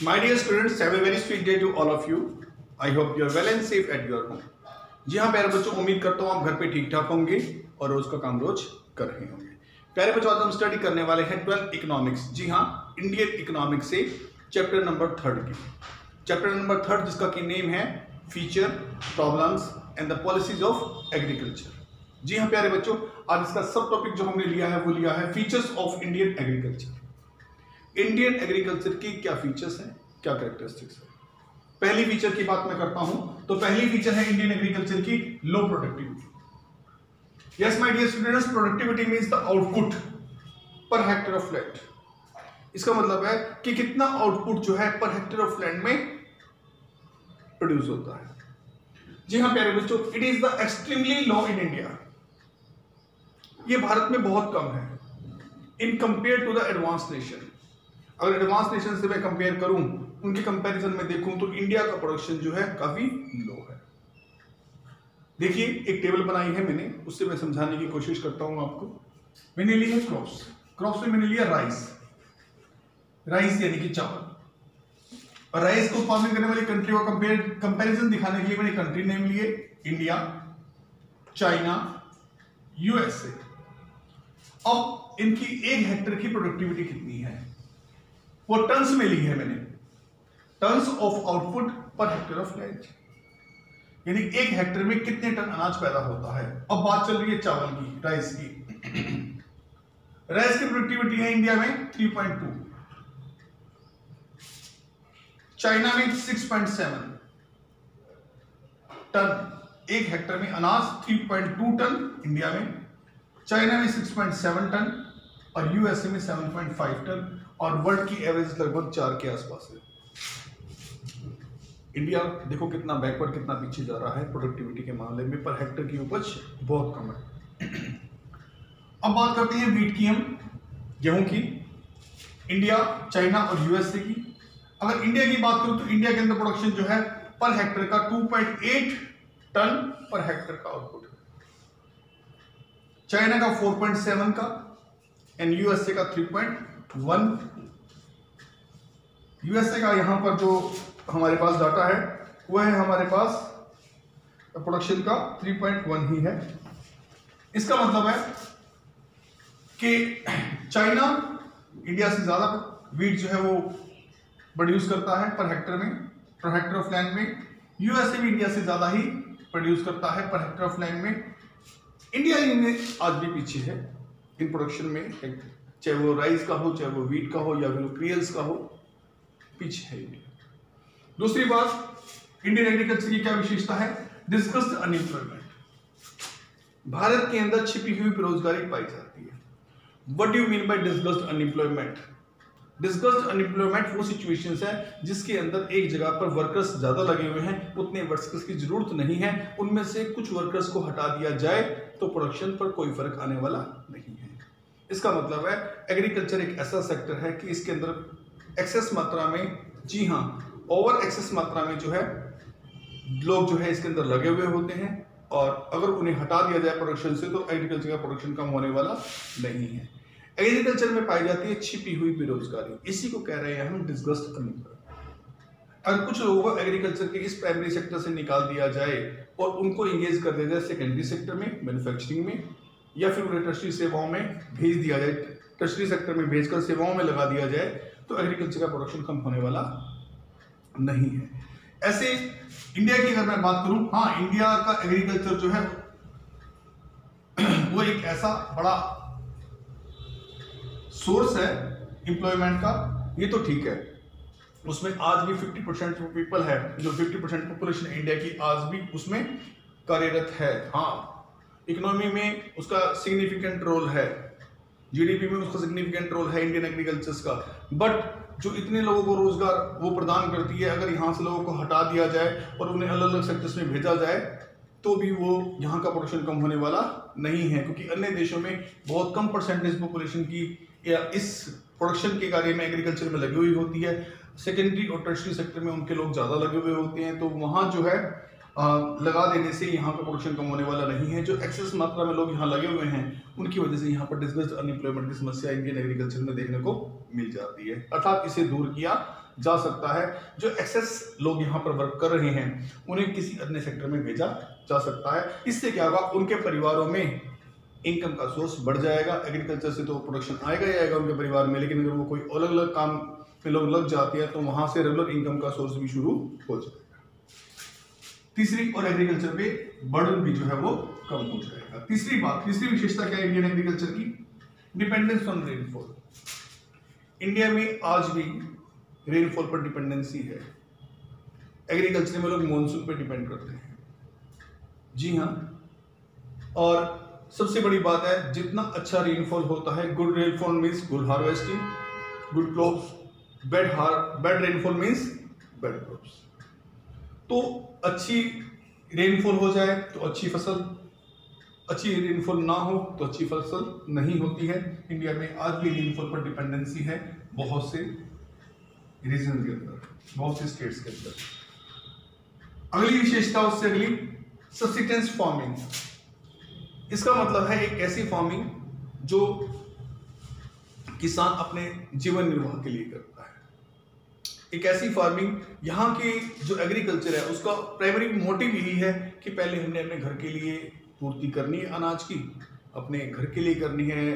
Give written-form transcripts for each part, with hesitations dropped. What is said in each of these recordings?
My dear students, have a very sweet day to all of you. I hope you are well and safe at your home. जी हाँ प्यारे बच्चों, उम्मीद करता हूँ आप घर पे ठीक ठाक होंगे और रोज का काम रोज कर रहे होंगे। प्यारे बच्चों, आज हम स्टडी करने वाले हैं 12 इकोनॉमिक्स। जी हाँ, इंडियन इकोनॉमिक्स से चैप्टर नंबर 3 की। चैप्टर नंबर 3 जिसका की नेम है feature, problems and the policies of agriculture. जी हाँ प्यारे बच्चों, आज इसका सब टॉपिक जो हमने लिया है वो लिया है features of Indian agriculture. Indian agriculture की क्या फीचर्स हैं, क्या कैरेक्टरिस्टिक्स है। पहली फीचर की बात मैं करता हूं तो पहली फीचर है इंडियन एग्रीकल्चर की low productivity. Yes my dear students, productivity means the output per hectare of land. इसका मतलब है कि कितना आउटपुट जो है पर हेक्टेयर ऑफ लैंड में प्रोड्यूस होता है। जी हाँ प्यारे बच्चों, it is the extremely low in India. ये भारत में बहुत कम है in compare to the advance nation. अगर एडवांस नेशन से मैं कंपेयर करूं, उनके कंपैरिजन में देखूं तो इंडिया का प्रोडक्शन जो है काफी लो है। देखिए एक टेबल बनाई है मैंने, उससे मैं समझाने की कोशिश करता हूं आपको। मैंने ली है क्रॉप्स में मैंने लिया राइस यानी कि चावल। और राइस को उत्पादन करने वाली कंट्री का कंपैरिजन दिखाने के लिए मैंने कंट्री नेम लिए इंडिया, चाइना, यूएसए। अब इनकी 1 हेक्टेयर की प्रोडक्टिविटी कितनी है वो टन्स में ली है मैंने, tons of output per hectare of land, यानी 1 हेक्टेयर में कितने टन अनाज पैदा होता है। अब बात चल रही है चावल की, राइस की। राइस की प्रोडक्टिविटी है इंडिया में 3.2, चाइना में 6.7 टन। 1 हेक्टेयर में अनाज 3.2 टन इंडिया में, चाइना में 6.7 टन और यूएसए में 7.5 टन। और वर्ल्ड की एवरेज लगभग 4 के आसपास है। इंडिया देखो कितना बैकवर्ड, कितना पीछे जा रहा है प्रोडक्टिविटी के मामले में। पर हेक्टेयर की उपज बहुत कम है। अब बात करते हैं वीट की, हम गेहूं की, इंडिया, चाइना और यूएसए की। अगर इंडिया की बात करूं तो इंडिया के अंदर प्रोडक्शन जो है पर हेक्टेयर का 2.8 टन पर हेक्टेयर का आउटपुट है। चाइना का 4.7 का एंड यूएसए का 3.1। यूएसए का यहां पर जो हमारे पास डाटा है वो है हमारे पास प्रोडक्शन का 3.1 ही है। इसका मतलब है कि चाइना इंडिया से ज्यादा वीट जो है वो प्रोड्यूस करता है पर हेक्टेयर में, पर हेक्टेयर ऑफ लैंड में। यूएसए भी इंडिया से ज्यादा ही प्रोड्यूस करता है पर हेक्टेयर ऑफ लैंड में। इंडिया इनमें आज भी पीछे है इन प्रोडक्शन में, चाहे वो राइस का हो, चाहे वो वीट का हो या फिर क्रियल्स का हो, पीछे है इंडिया। दूसरी बात, इंडियन एग्रीकल्चर की क्या विशेषता है? Discussed unemployment. भारत के अंदर छिपी हुई बेरोजगारी पाई जाती है। What do you mean by discussed unemployment? Discussed unemployment वो सिचुएशंस है जिसके अंदर एक जगह पर वर्कर्स ज्यादा लगे हुए हैं, उतने वर्कर्स की जरूरत नहीं है, उनमें से कुछ वर्कर्स को हटा दिया जाए तो प्रोडक्शन पर कोई फर्क आने वाला नहीं है। इसका मतलब है एग्रीकल्चर एक ऐसा सेक्टर है कि इसके अंदर एक्सेस मात्रा में, जी हाँ ओवर एक्सेस मात्रा में जो है लोग जो है इसके अंदर लगे हुए होते हैं, और अगर उन्हें हटा दिया जाए प्रोडक्शन से तो एग्रीकल्चर का प्रोडक्शन कम होने वाला नहीं है। एग्रीकल्चर में पाई जाती है छिपी हुई बेरोजगारी, इसी को कह रहे हैं हम डिस्कस्ड अनएम्प्लॉयमेंट। अगर कुछ लोगों को एग्रीकल्चर के इस प्राइमरी सेक्टर से निकाल दिया जाए और उनको इंगेज कर दिया जाए सेकेंडरी सेक्टर में, मैन्युफैक्चरिंग में, या फिर उन्हें टर्शरी सेवाओं में भेज दिया जाए, टर्शरी सेक्टर में भेजकर सेवाओं में लगा दिया जाए, तो एग्रीकल्चर का प्रोडक्शन कम होने वाला नहीं है। ऐसे इंडिया की अगर मैं बात करूं, हाँ इंडिया का एग्रीकल्चर जो है वो एक ऐसा बड़ा सोर्स है एम्प्लॉयमेंट का, ये तो ठीक है। उसमें आज भी 50% पीपल है, जो 50% पॉपुलेशन इंडिया की आज भी उसमें कार्यरत है। हाँ, इकोनॉमी में उसका सिग्निफिकेंट रोल है, जीडीपी में उसका सिग्निफिकेंट रोल है इंडियन एग्रीकल्चर्स का। बट जो इतने लोगों को रोजगार वो प्रदान करती है, अगर यहाँ से लोगों को हटा दिया जाए और उन्हें अलग अलग सेक्टर्स में भेजा जाए तो भी वो यहाँ का प्रोडक्शन कम होने वाला नहीं है, क्योंकि अन्य देशों में बहुत कम परसेंटेज पॉपुलेशन की या इस प्रोडक्शन के कार्य में एग्रीकल्चर में लगी हुई होती है। सेकेंडरी और टर्शरी सेक्टर में उनके लोग ज़्यादा लगे हुए होते हैं, तो वहाँ जो है लगा देने से यहाँ का प्रोडक्शन कम होने वाला नहीं है। जो एक्सेस मात्रा में लोग यहाँ लगे हुए हैं उनकी वजह से यहाँ पर डिस्कस्ड अनएम्प्लॉयमेंट की समस्या इंडियन एग्रीकल्चर में देखने को मिल जाती है, अर्थात इसे दूर किया जा सकता है। जो एक्सेस लोग यहाँ पर वर्क कर रहे हैं उन्हें किसी अन्य सेक्टर में भेजा जा सकता है। इससे क्या होगा, उनके परिवारों में इनकम का सोर्स बढ़ जाएगा। एग्रीकल्चर से तो प्रोडक्शन आएगा ही आएगा उनके परिवार में, लेकिन अगर वो कोई अलग अलग काम में लोग लग जाते हैं तो वहां से रेगुलर इनकम का सोर्स भी शुरू हो जाएगा। तीसरी, और एग्रीकल्चर पे बर्डन भी जो है वो कम हो जाएगा। तीसरी विशेषता क्या है इंडियन एग्रीकल्चर की? Dependence on rainfall. इंडिया में आज भी रेनफॉल पर डिपेंडेंसी है। एग्रीकल्चर में लोग मॉनसून पर डिपेंड करते हैं। जी हाँ, और सबसे बड़ी बात है, जितना अच्छा रेनफॉल होता है, good rainfall means good harvesting, good crops, bad rainfall means bad crops. तो अच्छी रेनफॉल हो जाए तो अच्छी फसल, अच्छी रेनफॉल ना हो तो अच्छी फसल नहीं होती है। इंडिया में आज भी रेनफॉल पर डिपेंडेंसी है बहुत से रीजन के अंदर, बहुत से स्टेट्स के अंदर। अगली विशेषता, उससे अगली, सब्सिस्टेंस फार्मिंग। इसका मतलब है एक ऐसी फार्मिंग जो किसान अपने जीवन निर्वाह के लिए करता है। एक ऐसी फार्मिंग, यहाँ की जो एग्रीकल्चर है उसका प्राइमरी मोटिव यही है कि पहले हमने अपने घर के लिए पूर्ति करनी है अनाज की, अपने घर के लिए करनी है,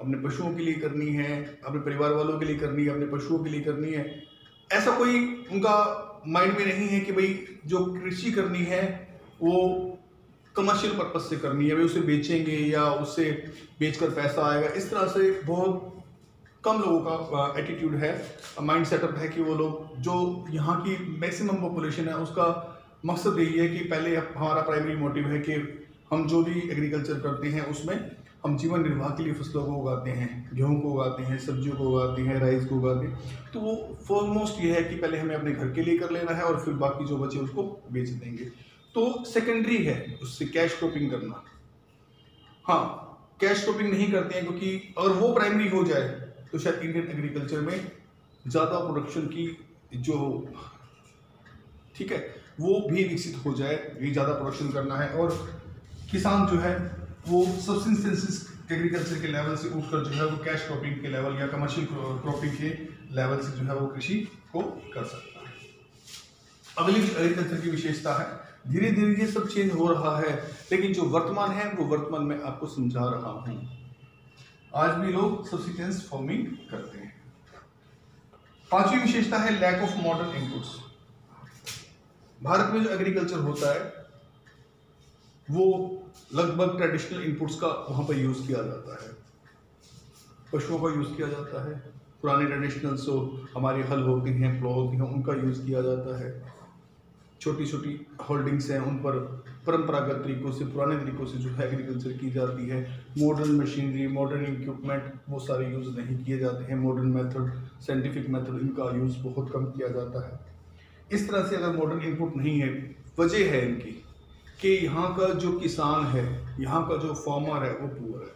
अपने पशुओं के लिए करनी है, अपने परिवार वालों के लिए करनी है, अपने पशुओं के लिए करनी है। ऐसा कोई उनका माइंड में नहीं है कि भाई जो कृषि करनी है वो कमर्शियल पर्पज से करनी है, वे उसे बेचेंगे या उससे बेचकर पैसा आएगा। इस तरह से बहुत कम लोगों का एटीट्यूड है, माइंड सेटअप है कि वो लोग, जो यहाँ की मैक्सिमम पॉपुलेशन है उसका मकसद यही है कि पहले हमारा प्राइमरी मोटिव है कि हम जो भी एग्रीकल्चर करते हैं उसमें हम जीवन निर्वाह के लिए फसलों को उगाते हैं, गेहूं को उगाते हैं, सब्जियों को उगाते हैं, राइस को उगाते हैं। तो वो फॉरमोस्ट ये है कि पहले हमें अपने घर के लिए कर लेना है और फिर बाकी जो बचे उसको बेच देंगे। तो सेकेंडरी है उससे कैश क्रॉपिंग करना। हाँ, कैश क्रॉपिंग नहीं करते हैं क्योंकि अगर वो प्राइमरी हो जाए तो शायद इंडियन एग्रीकल्चर में ज़्यादा प्रोडक्शन की जो, ठीक है, वो भी विकसित हो जाए। ये ज़्यादा प्रोडक्शन करना है और किसान जो है वो सब्सिस्टेंस एग्रीकल्चर के लेवल से उठकर जो है वो कैश क्रॉपिंग के लेवल या कमर्शियल क्रॉपिंग के लेवल से जो है वो कृषि को कर सकता है। अगली एग्रीकल्चर की विशेषता है, धीरे धीरे ये सब चेंज हो रहा है, लेकिन जो वर्तमान है वो वर्तमान में आपको समझा रहा हूं। आज भी लोग सब्सिस्टेंस फार्मिंग करते हैं। पांचवी विशेषता है लैक ऑफ मॉडर्न इनपुट्स। भारत में जो एग्रीकल्चर होता है वो लगभग ट्रेडिशनल इनपुट्स का वहां पर यूज किया जाता है। पशुओं का यूज किया जाता है, पुराने ट्रेडिशनल जो हमारे हल होते हैं, प्लो होती हैं, उनका यूज किया जाता है। छोटी छोटी होल्डिंग्स हैं, उन पर परंपरागत तरीकों से, पुराने तरीकों से जो है एग्रीकल्चर की जाती है। मॉडर्न मशीनरी, मॉडर्न इक्विपमेंट वो सारे यूज़ नहीं किए जाते हैं। मॉडर्न मेथड, साइंटिफिक मेथड, इनका यूज़ बहुत कम किया जाता है। इस तरह से अगर मॉडर्न इनपुट नहीं है, वजह है इनकी कि यहाँ का जो किसान है, यहाँ का जो फार्मर है वो पुअर है।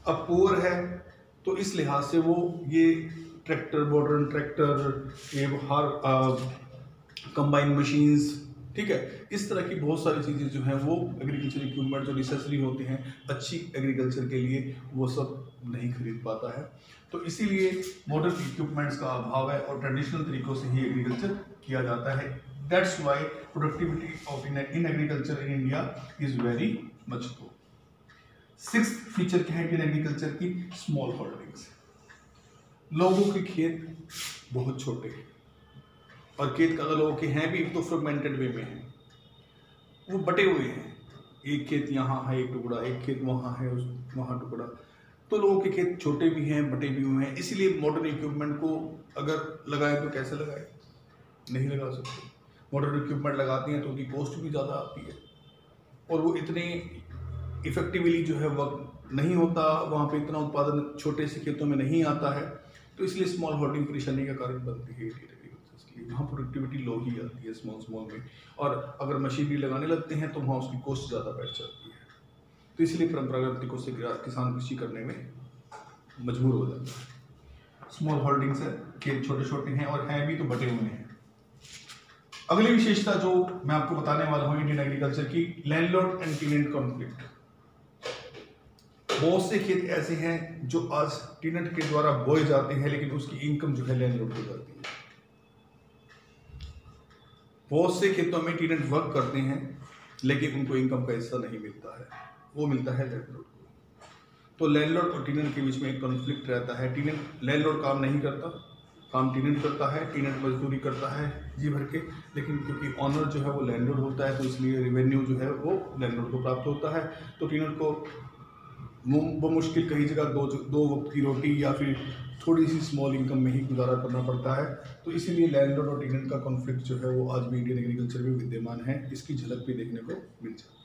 अब पुअर है तो इस लिहाज से वो ये ट्रैक्टर, मॉडर्न ट्रैक्टर, ये हर कंबाइन मशीन्स, ठीक है, इस तरह की बहुत सारी चीज़ें जो हैं वो एग्रीकल्चर इक्विपमेंट जो नेसेसरी होते हैं अच्छी एग्रीकल्चर के लिए, वो सब नहीं खरीद पाता है। तो इसीलिए मॉडर्न इक्विपमेंट्स का अभाव है और ट्रेडिशनल तरीकों से ही एग्रीकल्चर किया जाता है। That's why productivity of in agriculture in India is very much low. Sixth feature क्या है इंडियन एग्रीकल्चर की? Small holdings. लोगों के खेत बहुत छोटे हैं और खेत का लोगों के हैं भी तो फ्रेगमेंटेड वे में हैं, वो बटे हुए हैं। एक खेत यहाँ है एक टुकड़ा, एक खेत वहाँ है वहाँ टुकड़ा, तो लोगों के खेत छोटे भी हैं, बटे भी हुए हैं। इसीलिए मॉडर्न इक्विपमेंट को अगर लगाए तो कैसे लगाए? नहीं लगा सकते। मॉडर्न इक्विपमेंट लगाती हैं तो उनकी कॉस्ट भी ज़्यादा आती है और वो इतने इफेक्टिवली जो है वर्क नहीं होता, वहाँ पे इतना उत्पादन छोटे से खेतों में नहीं आता है। तो इसलिए स्मॉल होल्डिंग परेशानी का कारण बनती है। वहाँ प्रोडक्टिविटी लो ही आती है स्मॉल में, और अगर मशीनरी लगाने लगते हैं तो वहाँ उसकी कॉस्ट ज़्यादा बढ़ जाती है। तो इसलिए परंपरागत तरीकों से किसान कृषि करने में मजबूर हो जाता है। स्मॉल होल्डिंग्स है, खेत छोटे छोटे हैं और हैं भी तो बटे हुए हैं। अगली विशेषता जो मैं आपको बताने वाला हूँ इंडियन एग्रीकल्चर की, लैंडलॉर्ड एंड टेनेंट कॉन्फ्लिक्ट। बहुत से खेत ऐसे हैं जो आज टेनेंट के द्वारा बोए जाते हैं, लेकिन उसकी इनकम जो है लैंडलॉर्ड को जाती है। बहुत से खेतों में टीनेंट वर्क करते हैं लेकिन उनको इनकम का हिस्सा नहीं मिलता है, वो मिलता है लैंडलॉर्ड को। तो लैंडलॉर्ड और टीनेंट के बीच में एक कॉन्फ्लिक्ट रहता है। लैंडलॉर्ड काम नहीं करता, काम टीनेंट करता है, टीनेंट मजदूरी करता है जी भर के, लेकिन क्योंकि ऑनर जो है वो लैंडलॉर्ड होता है तो इसलिए रेवेन्यू जो है वो लैंडलॉर्ड को प्राप्त होता है। तो टीनेंट को वो मुश्किल कई जगह दो वक्त की रोटी या फिर थोड़ी सी स्मॉल इनकम में ही गुजारा करना पड़ता है। तो इसीलिए लैंडलॉर्ड और टीनेंट का कॉन्फ्लिक्ट जो है वो आज भी इंडियन एग्रीकल्चर में विद्यमान है, इसकी झलक भी देखने को मिल जाती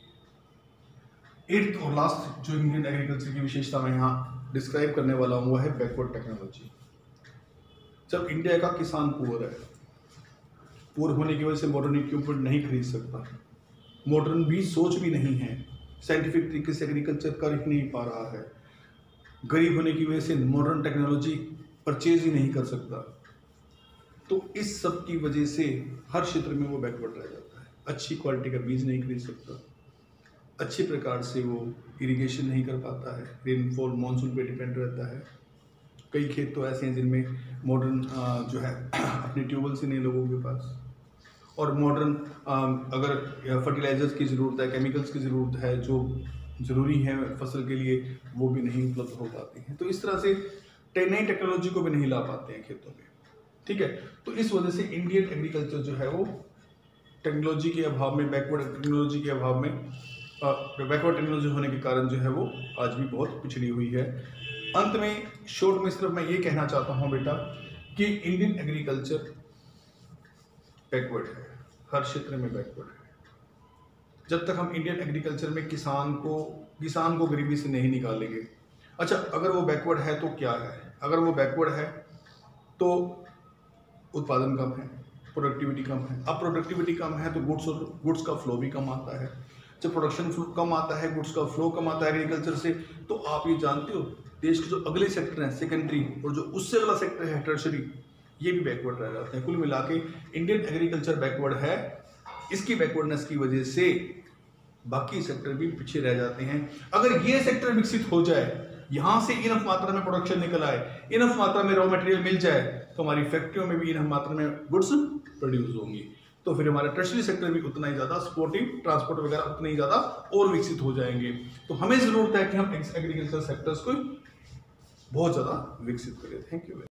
है। 8th और लास्ट जो इंडियन एग्रीकल्चर की विशेषता मैं यहाँ डिस्क्राइब करने वाला हूँ वो है बैकवर्ड टेक्नोलॉजी। जब इंडिया का किसान पुअर है, पुअर होने की वजह से मॉडर्न इक्विपमेंट नहीं खरीद सकता, मॉडर्न भी सोच भी नहीं है, साइंटिफिक तरीके से एग्रीकल्चर कर ही नहीं पा रहा है, गरीब होने की वजह से मॉडर्न टेक्नोलॉजी परचेज ही नहीं कर सकता, तो इस सब की वजह से हर क्षेत्र में वो बैकवर्ड रह जाता है। अच्छी क्वालिटी का बीज नहीं खरीद सकता, अच्छे प्रकार से वो इरिगेशन नहीं कर पाता है, रेनफॉल मानसून पे डिपेंड रहता है। कई खेत तो ऐसे हैं जिनमें मॉडर्न जो है अपने ट्यूबवेल्स ही नहीं लोगों के पास, और मॉडर्न अगर फर्टिलाइजर्स की ज़रूरत है, केमिकल्स की ज़रूरत है जो ज़रूरी है फसल के लिए, वो भी नहीं उपलब्ध हो पाती हैं। तो इस तरह से नई टेक्नोलॉजी को भी नहीं ला पाते हैं खेतों में, ठीक है। तो इस वजह से इंडियन एग्रीकल्चर जो है वो टेक्नोलॉजी के अभाव में, बैकवर्ड टेक्नोलॉजी के अभाव में, बैकवर्ड टेक्नोलॉजी होने के कारण जो है वो आज भी बहुत पिछड़ी हुई है। अंत में शॉर्ट में सिर्फ मैं ये कहना चाहता हूँ बेटा कि इंडियन एग्रीकल्चर बैकवर्ड है, हर क्षेत्र में बैकवर्ड है। जब तक हम इंडियन एग्रीकल्चर में किसान को गरीबी से नहीं निकालेंगे। अच्छा, अगर वो बैकवर्ड है तो क्या है? अगर वो बैकवर्ड है तो उत्पादन कम है, प्रोडक्टिविटी कम है। अब प्रोडक्टिविटी कम है तो गुड्स का फ्लो भी कम आता है। जब प्रोडक्शन कम आता है, गुड्स का फ्लो कम आता है एग्रीकल्चर से, तो आप ये जानते हो देश के जो अगले सेक्टर हैं सेकेंडरी, और जो उससे अगला सेक्टर है टर्शरी, ये भी बैकवर्ड रह जाते हैं। कुल मिला के इंडियन एग्रीकल्चर बैकवर्ड है। इसकी बैकवर्डनेस की वजह से बाकी सेक्टर भी पीछे रह जाते हैं। अगर ये सेक्टर विकसित हो जाए, यहाँ से इनफ मात्रा में प्रोडक्शन निकल आए, इनफ मात्रा में रॉ मटेरियल मिल जाए, तो हमारी फैक्ट्रियों में भी इनफ मात्रा में गुड्स प्रोड्यूस होंगी, तो फिर हमारा टर्शरी सेक्टर भी उतना ही ज़्यादा, सपोर्टिव ट्रांसपोर्ट वगैरह उतने ही ज़्यादा और विकसित हो जाएंगे। तो हमें ज़रूरत है कि हम एग्रीकल्चर सेक्टर्स को बहुत ज़्यादा विकसित करें। Thank you.